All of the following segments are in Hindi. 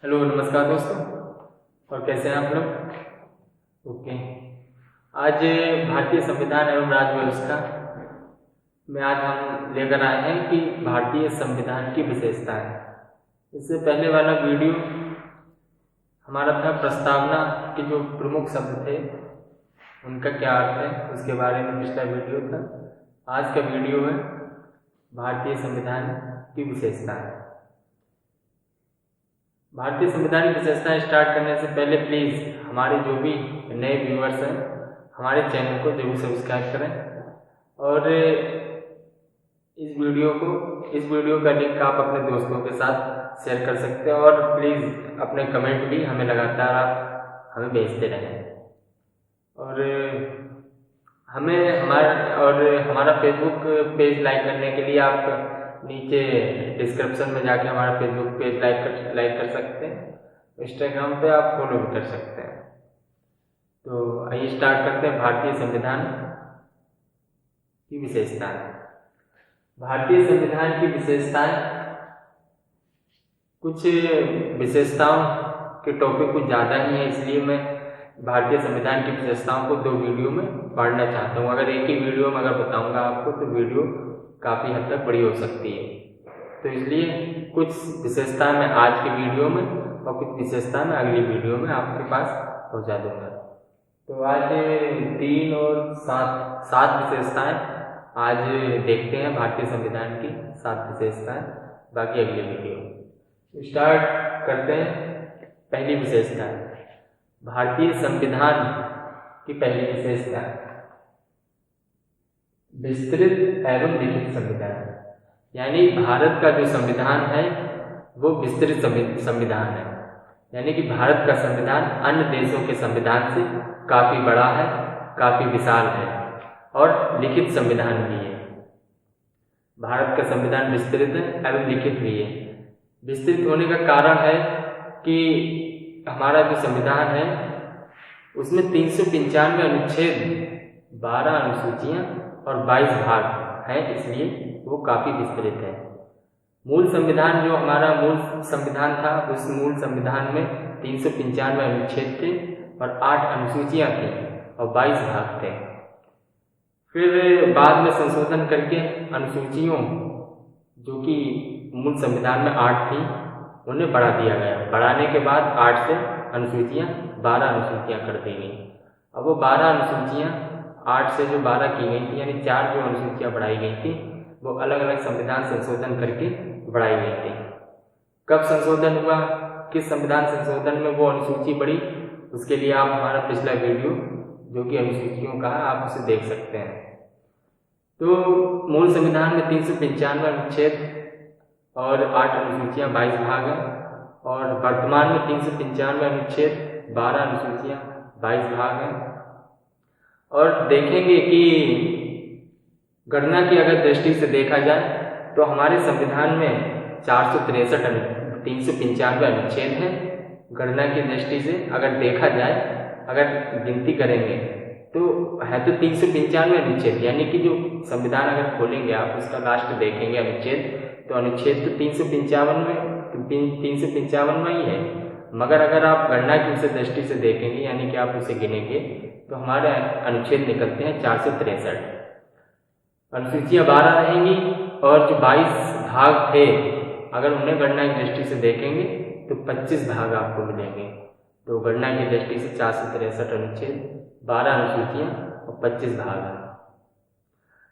हेलो नमस्कार दोस्तों। और कैसे हैं आप लोग? ओके। आज भारतीय संविधान एवं राज्य व्यवस्था में आज हम लेकर आए हैं कि भारतीय संविधान की विशेषताएं। इससे पहले वाला वीडियो हमारा था प्रस्तावना के जो प्रमुख शब्द थे उनका क्या अर्थ है उसके बारे में पिछला वीडियो था। आज का वीडियो है भारतीय संविधान की विशेषताएं। भारतीय संविधान की विशेषताएं स्टार्ट करने से पहले प्लीज़ हमारे जो भी नए व्यूअर्स हैं हमारे चैनल को जरूर सब्सक्राइब करें और इस वीडियो का लिंक आप अपने दोस्तों के साथ शेयर कर सकते हैं और प्लीज़ अपने कमेंट भी हमें लगातार आप हमें भेजते रहें। और हमारा फेसबुक पेज लाइक करने के लिए आप नीचे डिस्क्रिप्शन में जाके हमारा फेसबुक पेज लाइक कर सकते हैं। इंस्टाग्राम पे आप फॉलो भी कर सकते हैं। तो आइए स्टार्ट करते हैं भारतीय संविधान की विशेषताएं। भारतीय संविधान की विशेषताएं, कुछ विशेषताओं के टॉपिक कुछ ज़्यादा ही है, इसलिए मैं भारतीय संविधान की विशेषताओं को 2 वीडियो में बांटना चाहता हूँ। अगर एक ही वीडियो में अगर बताऊँगा आपको तो वीडियो काफ़ी हद तक बड़ी हो सकती है। तो इसलिए कुछ विशेषताएं मैं आज की वीडियो में और कुछ विशेषताएं मैं अगली वीडियो में आपके पास पहुंचा दूंगा। तो आज 3 और 7 विशेषताएं आज देखते हैं भारतीय संविधान की 7 विशेषताएं, बाकी अगली वीडियो। स्टार्ट करते हैं। पहली विशेषता, भारतीय संविधान की पहली विशेषता विस्तृत एवं लिखित संविधान। यानी भारत का जो संविधान है वो विस्तृत संविधान है। यानी कि भारत का संविधान अन्य देशों के संविधान से काफ़ी बड़ा है, काफ़ी विशाल है और लिखित संविधान भी है। भारत का संविधान विस्तृत है एवं लिखित भी है। विस्तृत होने का कारण है कि हमारा जो संविधान है उसमें 395 अनुच्छेद, 12 अनुसूचियाँ और 22 भाग हैं, इसलिए वो काफ़ी विस्तृत है। मूल संविधान जो हमारा मूल संविधान था उस मूल संविधान में 395 अनुच्छेद थे और 8 अनुसूचियाँ थी और 22 भाग थे। फिर बाद में संशोधन करके अनुसूचियों जो कि मूल संविधान में 8 थी उन्हें बढ़ा दिया गया। बढ़ाने के बाद 8 से अनुसूचियाँ 12 अनुसूचियाँ कर दी गई। अब वो 12 अनुसूचियाँ 8 से जो 12 की गई थी, यानी 4 जो अनुसूचियाँ बढ़ाई गई थी वो अलग अलग संविधान संशोधन करके बढ़ाई गई थी। कब संशोधन हुआ, किस संविधान संशोधन में वो अनुसूची बढ़ी, उसके लिए आप हमारा पिछला वीडियो जो कि अनुसूचियों का है आप उसे देख सकते हैं। तो मूल संविधान में 395 अनुच्छेद और 8 अनुसूचियाँ 22 भाग हैं और वर्तमान में 395 अनुच्छेद, 12 अनुसूचियाँ 22 भाग हैं। और देखेंगे कि गणना की अगर दृष्टि से देखा जाए तो हमारे संविधान में 395 अनुच्छेद हैं। गणना की दृष्टि से अगर देखा जाए, अगर गिनती करेंगे तो है तो 395 अनुच्छेद, यानी कि जो संविधान अगर खोलेंगे आप उसका लास्ट देखेंगे अनुच्छेद, तो अनुच्छेद तो 355 में ही है। मगर अगर आप गणना की उसे दृष्टि से देखेंगे यानी कि आप उसे गिनेंगे तो हमारे अनुच्छेद निकलते हैं 463। अनुसूचियाँ 12 रहेंगी और जो 22 भाग थे अगर उन्हें गणना की दृष्टि से देखेंगे तो 25 भाग आपको मिलेंगे। तो गणना की दृष्टि से 463 अनुच्छेद, 12 अनुसूचियाँ और 25 भाग हैं।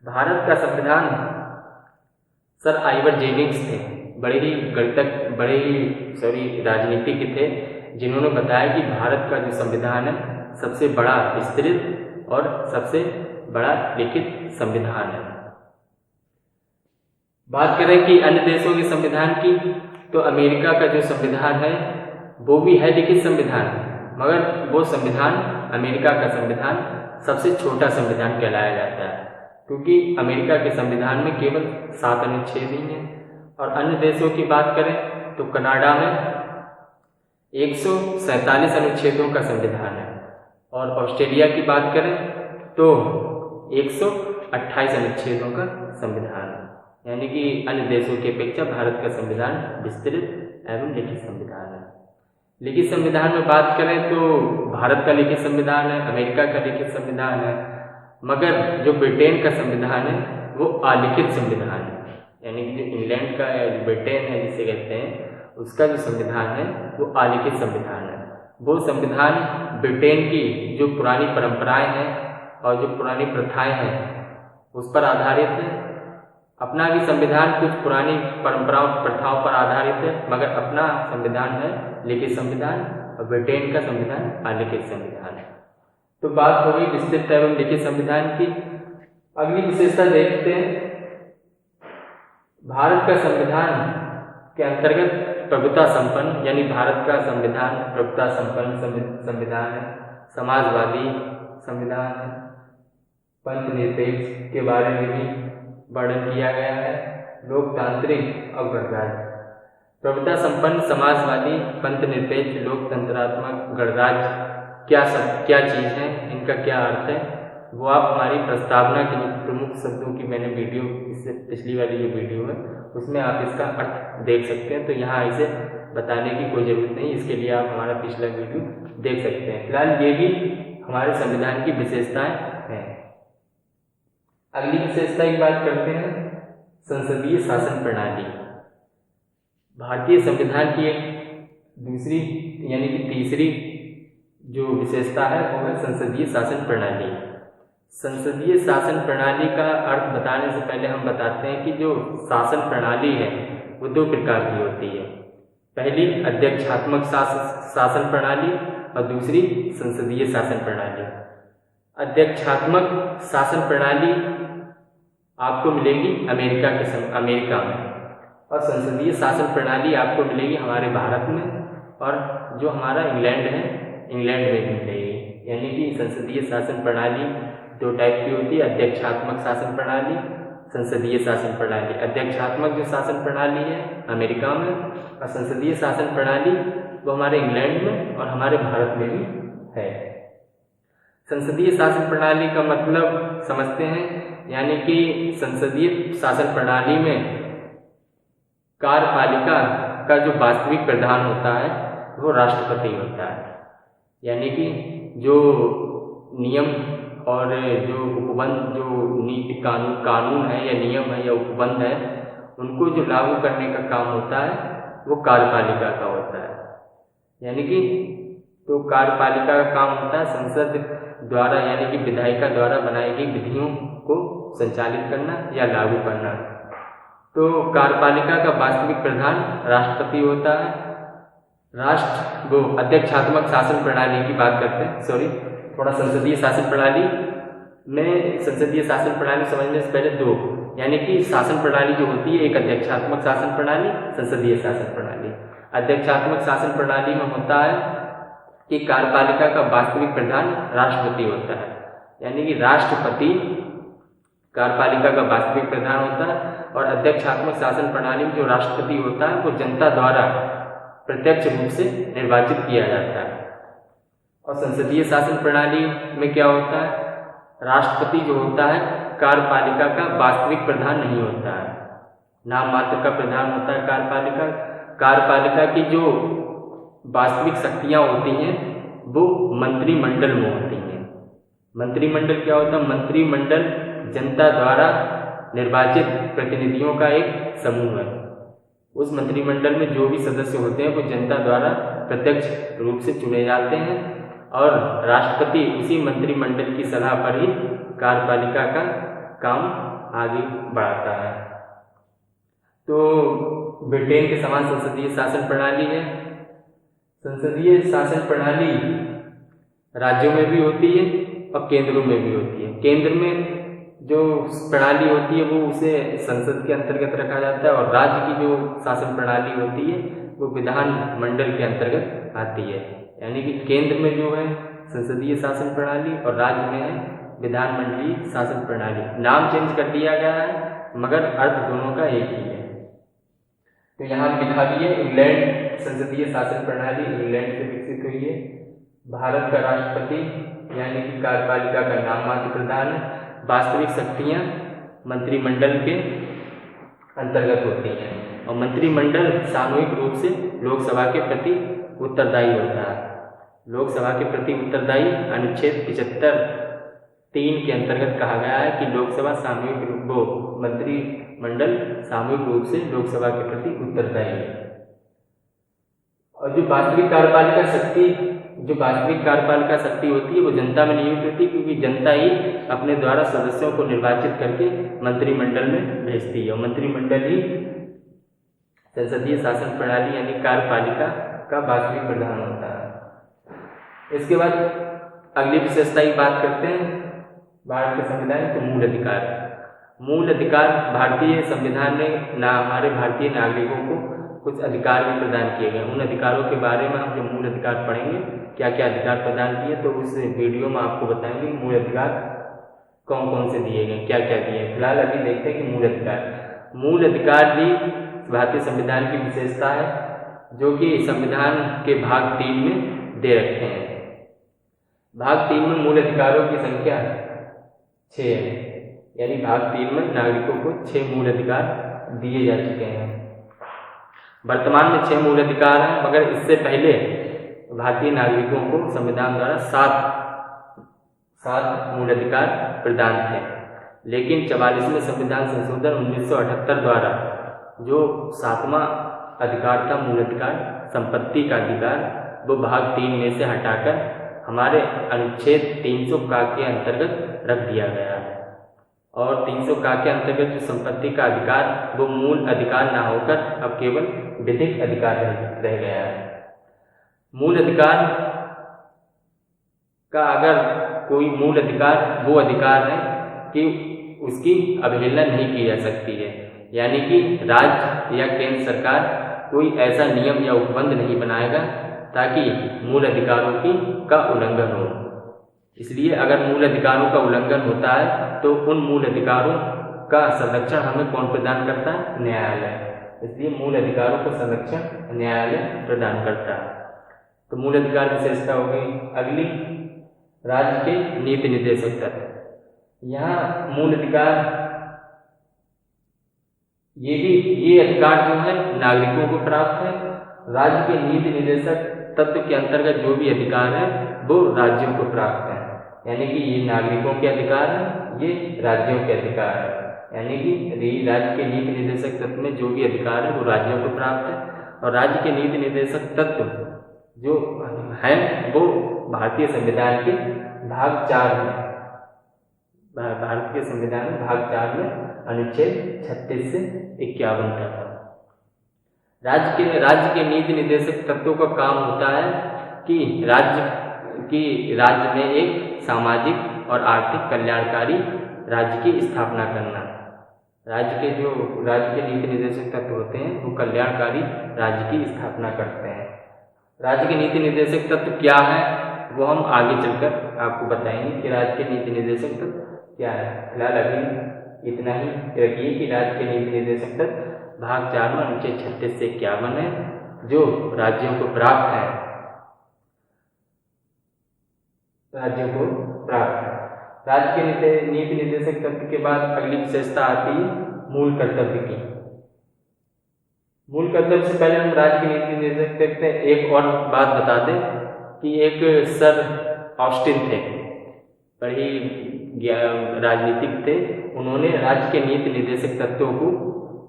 भारत का संविधान सर आइवर जेनिंग्स थे, बड़े ही राजनीतिज्ञ थे, जिन्होंने बताया कि भारत का जो संविधान है सबसे बड़ा विस्तृत और सबसे बड़ा लिखित संविधान है। बात करें कि अन्य देशों के संविधान की, तो अमेरिका का जो संविधान है वो भी है लिखित संविधान, मगर वो संविधान, अमेरिका का संविधान सबसे छोटा संविधान कहलाया जाता है, क्योंकि अमेरिका के संविधान में केवल 7 अनुच्छेद ही हैं। और अन्य देशों की बात करें तो कनाडा में 147 अनुच्छेदों का संविधान है और ऑस्ट्रेलिया की बात करें तो 128 अनुच्छेदों का संविधान है। यानी कि अन्य देशों की अपेक्षा भारत का संविधान विस्तृत एवं लिखित संविधान है। लिखित संविधान में बात करें तो भारत का लिखित संविधान है, अमेरिका का लिखित संविधान है, मगर जो ब्रिटेन का संविधान है वो अलिखित संविधान है। यानी कि जो इंग्लैंड का ब्रिटेन है जिसे कहते हैं, उसका जो संविधान है वो अलिखित संविधान है। वो संविधान ब्रिटेन की जो पुरानी परंपराएं हैं और जो पुरानी प्रथाएं हैं उस पर आधारित है। अपना भी संविधान कुछ पुरानी परंपराओं प्रथाओं पर आधारित है, मगर अपना संविधान है लिखित संविधान और ब्रिटेन का संविधान अलिखित संविधान है। तो बात हो गई विस्तृत एवं लिखित संविधान की। अगली विशेषता देखते हैं। भारत का संविधान के अंतर्गत प्रभुता संपन्न, यानी भारत का संविधान प्रभुता संपन्न संविधान है, समाजवादी संविधान है, पंथ निरपेक्ष के बारे में भी वर्णन किया गया है, लोकतांत्रिक और गणराज्य। प्रभुता संपन्न, समाजवादी, पंथ निरपेक्ष, लोकतंत्रात्मक, गणराज्य क्या चीज़ है, इनका क्या अर्थ है, वो आप हमारी प्रस्तावना के प्रमुख शब्दों की मैंने वीडियो, इससे पिछली वाली जो वीडियो है उसमें आप इसका अर्थ देख सकते हैं। तो यहाँ इसे बताने की कोई ज़रूरत नहीं, इसके लिए आप हमारा पिछला वीडियो देख सकते हैं। फिलहाल ये भी हमारे संविधान की विशेषताएं हैं। अगली विशेषता की बात करते हैं, संसदीय शासन प्रणाली। भारतीय संविधान की एक दूसरी यानी कि तीसरी जो विशेषता है वो है संसदीय शासन प्रणाली। संसदीय शासन प्रणाली का अर्थ बताने से पहले हम बताते हैं कि जो शासन प्रणाली है वो दो प्रकार की होती है। पहली अध्यक्षात्मक शासन प्रणाली और दूसरी संसदीय शासन प्रणाली। अध्यक्षात्मक शासन प्रणाली आपको मिलेगी अमेरिका में, और संसदीय शासन प्रणाली आपको मिलेगी हमारे भारत में, और जो हमारा इंग्लैंड है इंग्लैंड में भी मिलेगी। यानी कि संसदीय शासन प्रणाली दो टाइप की होती है, अध्यक्षात्मक शासन प्रणाली, संसदीय शासन प्रणाली। अध्यक्षात्मक जो शासन प्रणाली है अमेरिका में, और संसदीय शासन प्रणाली वो हमारे इंग्लैंड में और हमारे भारत में भी है। संसदीय शासन प्रणाली का मतलब समझते हैं, यानी कि संसदीय शासन प्रणाली में कार्यपालिका का जो वास्तविक प्रधान होता है वो राष्ट्रपति होता है। यानी कि जो नियम और जो उपबंध, जो नीति कानून है या नियम है या उपबंध है, उनको जो लागू करने का काम होता है वो कार्यपालिका का होता है। यानी कि तो कार्यपालिका का काम होता है संसद द्वारा यानी कि विधायिका द्वारा बनाई गई विधियों को संचालित करना या लागू करना। तो कार्यपालिका का वास्तविक प्रधान राष्ट्रपति होता है। वो अध्यक्षात्मक शासन प्रणाली की बात करते हैं, थोड़ा संसदीय शासन प्रणाली में, संसदीय शासन प्रणाली समझने से पहले दो, यानी कि शासन प्रणाली जो होती है, एक अध्यक्षात्मक शासन प्रणाली, संसदीय शासन प्रणाली। अध्यक्षात्मक शासन प्रणाली में होता है कि कार्यपालिका का वास्तविक प्रधान राष्ट्रपति होता है। यानी कि राष्ट्रपति कार्यपालिका का वास्तविक प्रधान होता है, और अध्यक्षात्मक शासन प्रणाली में जो राष्ट्रपति होता है वो जनता द्वारा प्रत्यक्ष रूप से निर्वाचित किया जाता है। और संसदीय शासन प्रणाली में क्या होता है, राष्ट्रपति जो होता है कार्यपालिका का वास्तविक प्रधान नहीं होता है, नाम मात्र का प्रधान होता है कार्यपालिका की जो वास्तविक शक्तियां होती हैं वो मंत्रिमंडल में होती हैं। मंत्रिमंडल क्या होता है, मंत्रिमंडल जनता द्वारा निर्वाचित प्रतिनिधियों का एक समूह है। उस मंत्रिमंडल में जो भी सदस्य होते हैं वो जनता द्वारा प्रत्यक्ष रूप से चुने जाते हैं, और राष्ट्रपति उसी मंत्रिमंडल की सलाह पर ही कार्यपालिका का काम आगे बढ़ाता है। तो ब्रिटेन के समान संसदीय शासन प्रणाली है। संसदीय शासन प्रणाली राज्यों में भी होती है और केंद्रों में भी होती है। केंद्र में जो प्रणाली होती है वो उसे संसद के अंतर्गत रखा जाता है, और राज्य की जो शासन प्रणाली होती है वो विधान मंडल के अंतर्गत आती है। यानी कि केंद्र में जो है संसदीय शासन प्रणाली और राज्य में है विधानमंडलीय शासन प्रणाली। नाम चेंज कर दिया गया है मगर अर्थ दोनों का एक ही है। तो यहाँ लिखा भी है इंग्लैंड संसदीय शासन प्रणाली इंग्लैंड से विकसित हुई है। भारत का राष्ट्रपति यानी कि कार्यपालिका का नाम मात्र प्रधान है। वास्तविक शक्तियाँ मंत्रिमंडल के अंतर्गत होती हैं। और मंत्रिमंडल सामूहिक रूप से लोकसभा के प्रति उत्तरदायी होता है। लोकसभा के प्रति उत्तरदायी अनुच्छेद 75(3) के अंतर्गत कहा गया है कि लोकसभा मंत्रिमंडल सामूहिक रूप से लोकसभा के प्रति उत्तरदायी है। और जो वास्तविक कार्यपालिका शक्ति होती है वो जनता में नियुक्त होती है, क्योंकि जनता ही अपने द्वारा सदस्यों को निर्वाचित करके मंत्रिमंडल में भेजती है। और मंत्रिमंडल ही संसदीय शासन प्रणाली यानी कार्यपालिका का वास्तविक प्रधान होता है। इसके बाद अगली विशेषता की बात करते हैं भारत के संविधान के मूल अधिकार। मूल अधिकार भारतीय संविधान ने हमारे भारतीय नागरिकों को कुछ अधिकार भी प्रदान किए गए। उन अधिकारों के बारे में हम जो मूल अधिकार पढ़ेंगे, क्या क्या अधिकार प्रदान किए, तो उस वीडियो में आपको बताएंगे मूल अधिकार कौन कौन से दिए गए, क्या क्या दिए। फिलहाल अभी देखते हैं कि मूल अधिकार भी भारतीय संविधान की विशेषता है, जो कि संविधान के भाग 3 में दे रखे हैं। भाग 3 में मूल अधिकारों की संख्या 6 है, यानी भाग 3 में नागरिकों को 6 मूल अधिकार दिए जा चुके हैं। वर्तमान में 6 मूल अधिकार हैं, मगर इससे पहले भारतीय नागरिकों को संविधान द्वारा 7 मूल अधिकार प्रदान थे। लेकिन 44वें संविधान संशोधन 1978 द्वारा जो 7वां अधिकार था, मूल अधिकार संपत्ति का अधिकार, वो भाग 3 में से हटाकर हमारे अनुच्छेद 300 का के अंतर्गत रख दिया गया है। और 300 का के अंतर्गत जो संपत्ति का अधिकार वो मूल अधिकार ना होकर अब केवल विधिक अधिकार रह गया है। मूल अधिकार का अगर कोई मूल अधिकार वो अधिकार है कि उसकी अवहेलना नहीं की जा सकती है, यानी कि राज्य या केंद्र सरकार कोई ऐसा नियम या उपबंध नहीं बनाएगा ताकि मूल अधिकारों का उल्लंघन हो। इसलिए अगर मूल अधिकारों का उल्लंघन होता है तो उन मूल अधिकारों का संरक्षण हमें कौन प्रदान करता है? न्यायालय। इसलिए मूल अधिकारों को संरक्षण न्यायालय प्रदान करता है। तो मूल अधिकार विशेषता हो गई। अगली, राज्य के नीति निर्देशक तत्व। यहाँ मूल अधिकार ये अधिकार जो है नागरिकों को प्राप्त है। राज्य के नीति निर्देशक तत्व के अंतर्गत जो भी अधिकार है वो राज्यों को प्राप्त है, यानी कि ये नागरिकों के अधिकार है, ये राज्यों के अधिकार है। यानी कि राज्य के नीति निर्देशक तत्व में जो भी अधिकार है वो राज्यों को प्राप्त है। और राज्य के नीति निर्देशक तत्व जो है वो भारतीय संविधान के भाग 4 में, भारत के संविधान में भाग 4 में अनुच्छेद 36 से 51 तक। राज्य के नीति निर्देशक तत्वों का काम होता है कि राज्य में एक सामाजिक और आर्थिक कल्याणकारी राज्य की स्थापना करना। राज्य के नीति निर्देशक तत्व होते हैं वो कल्याणकारी राज्य की स्थापना करते हैं। राज्य के नीति निर्देशक तत्व क्या है वो हम आगे चलकर आपको बताएंगे कि राज्य के नीति निर्देशक तत्व क्या है। फिलहाल अभी इतना ही रखिए कि राज्य के नीति निर्देशक तत्व भाग 4 में अनुच्छेद 36 से 51 है जो राज्यों को प्राप्त है। राज्य के नीति निर्देशक तत्व के बाद अगली विशेषता आती है मूल कर्तव्य की। मूल कर्तव्य से पहले हम राज्य के नीति निर्देशक तत्व में एक और बात बता दें कि एक सर ऑस्टिन थे, बड़े राजनीतिक थे। उन्होंने राज्य के नीति निर्देशक तत्वों को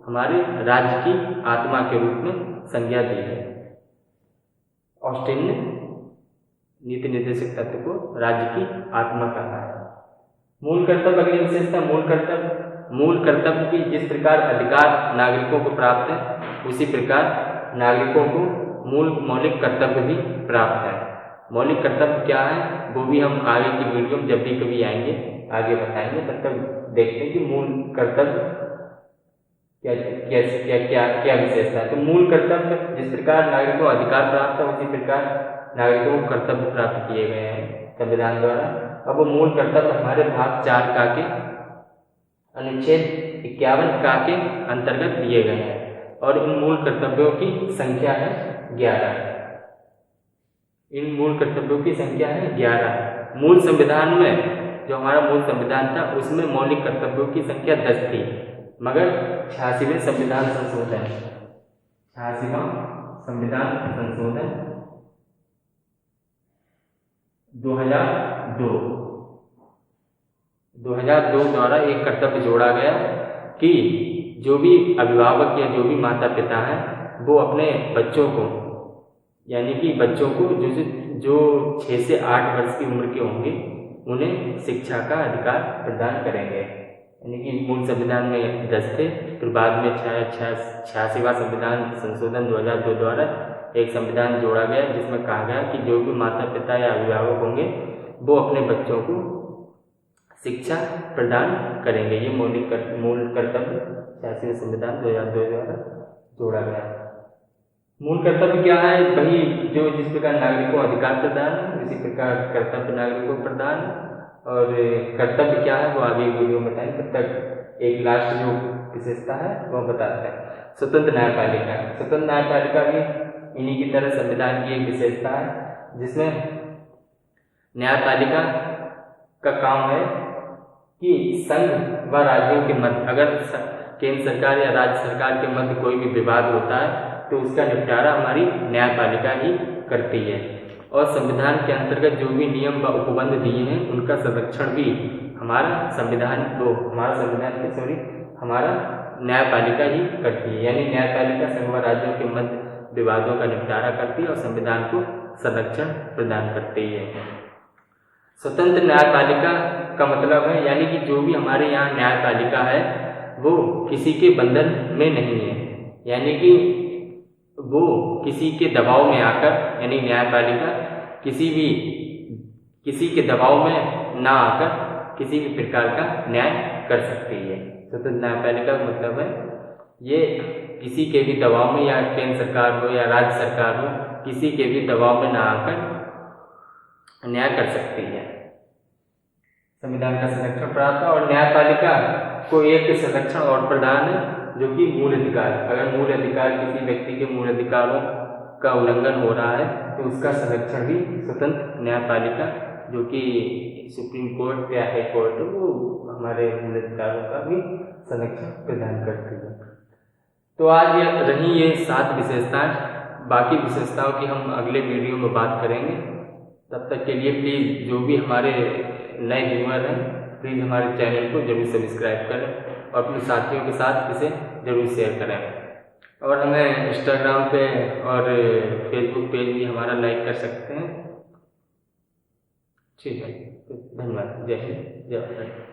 हमारे राज्य की आत्मा के रूप में संज्ञा दी है। ऑस्टिन ने नीति निर्देशक तत्व को राज्य की आत्मा कहा है। मूल कर्तव्य, अगली विशेषता मूल कर्तव्य की जिस प्रकार अधिकार नागरिकों को प्राप्त है उसी प्रकार नागरिकों को मौलिक कर्तव्य भी प्राप्त है। मौलिक कर्तव्य क्या है वो भी हम आगे की वीडियो में जब भी कभी आएंगे आगे बताएंगे। तब तक देखते हैं कि मूल कर्तव्य क्या विशेषता है। तो मूल कर्तव्य जिस प्रकार नागरिकों को अधिकार प्राप्त है उसी प्रकार नागरिकों को कर्तव्य प्राप्त किए गए हैं संविधान द्वारा। अब वो मूल कर्तव्य हमारे भाग 4 का के अनुच्छेद 51 का के अंतर्गत दिए गए हैं और इन मूल कर्तव्यों की संख्या है 11। इन मूल कर्तव्यों की संख्या है 11। मूल संविधान में जो हमारा मूल संविधान था उसमें मौलिक कर्तव्यों की संख्या 10 थी, मगर 86वें संविधान संशोधन 86वां संविधान संशोधन 2002 द्वारा एक कर्तव्य जोड़ा गया कि जो भी अभिभावक या जो भी माता पिता हैं वो अपने बच्चों को, यानी कि बच्चों को जो 6 से 8 वर्ष की उम्र के होंगे उन्हें शिक्षा का अधिकार प्रदान करेंगे। यानी कि मूल संविधान में 10 थे, फिर बाद में 86वां संविधान संशोधन 2002 द्वारा एक संविधान जोड़ा गया जिसमें कहा गया कि जो भी माता पिता या अभिभावक होंगे वो अपने बच्चों को शिक्षा प्रदान करेंगे। ये मूल कर्तव्य 86वें संविधान 2002 द्वारा जोड़ा गया। मूल कर्तव्य क्या है? वही जो जिस प्रकार नागरिकों को अधिकार प्रदान है उसी प्रकार कर्तव्य नागरिकों को प्रदान, और कर्तव्य क्या है वो आगे वीडियो में बताएंगे। तब तक एक लास्ट जो विशेषता है वो बताते हैं। स्वतंत्र न्यायपालिका। स्वतंत्र न्यायपालिका भी इन्हीं की तरह संविधान की एक विशेषता है जिसमें न्यायपालिका का काम है कि संघ व राज्यों के मध्य, अगर केंद्र सरकार या राज्य सरकार के मध्य कोई भी विवाद होता है तो उसका निपटारा हमारी न्यायपालिका ही करती है। और संविधान के अंतर्गत जो भी नियम व उपबंध दिए हैं उनका संरक्षण भी हमारा न्यायपालिका ही करती है। यानी न्यायपालिका संघ व राज्यों के मध्य विवादों का निपटारा करती है और संविधान को संरक्षण प्रदान करती है। स्वतंत्र न्यायपालिका का मतलब है यानी कि जो भी हमारे यहाँ न्यायपालिका है वो किसी के बंधन में नहीं है, यानी कि वो किसी के दबाव में आकर, यानी न्यायपालिका किसी के दबाव में ना आकर किसी भी प्रकार का न्याय कर सकती है। स्वतंत्र न्यायपालिका का मतलब है ये किसी के भी दबाव में, या केंद्र सरकार हो या राज्य सरकार हो, किसी के भी दबाव में ना आकर न्याय कर सकती है। संविधान का संरक्षण प्राप्त है। और न्यायपालिका को एक संरक्षण और प्रदान है जो कि मूल अधिकार। अगर मूल अधिकार किसी व्यक्ति के मूल अधिकारों का उल्लंघन हो रहा है तो उसका संरक्षण भी स्वतंत्र न्यायपालिका, जो कि सुप्रीम कोर्ट या हाई कोर्ट, वो हमारे मूल अधिकारों का भी संरक्षण प्रदान करती है। तो आज रही ये 7 विशेषताएं। बाकी विशेषताओं की हम अगले वीडियो में बात करेंगे। तब तक के लिए प्लीज़ जो भी हमारे नए व्यूअर हैं प्लीज़ हमारे चैनल को जरूर सब्सक्राइब करें और अपने साथियों के साथ इसे जरूर शेयर करें। और हमें इंस्टाग्राम पे और फेसबुक पेज भी हमारा लाइक कर सकते हैं। ठीक है, धन्यवाद। जय हिंद, जय भारत।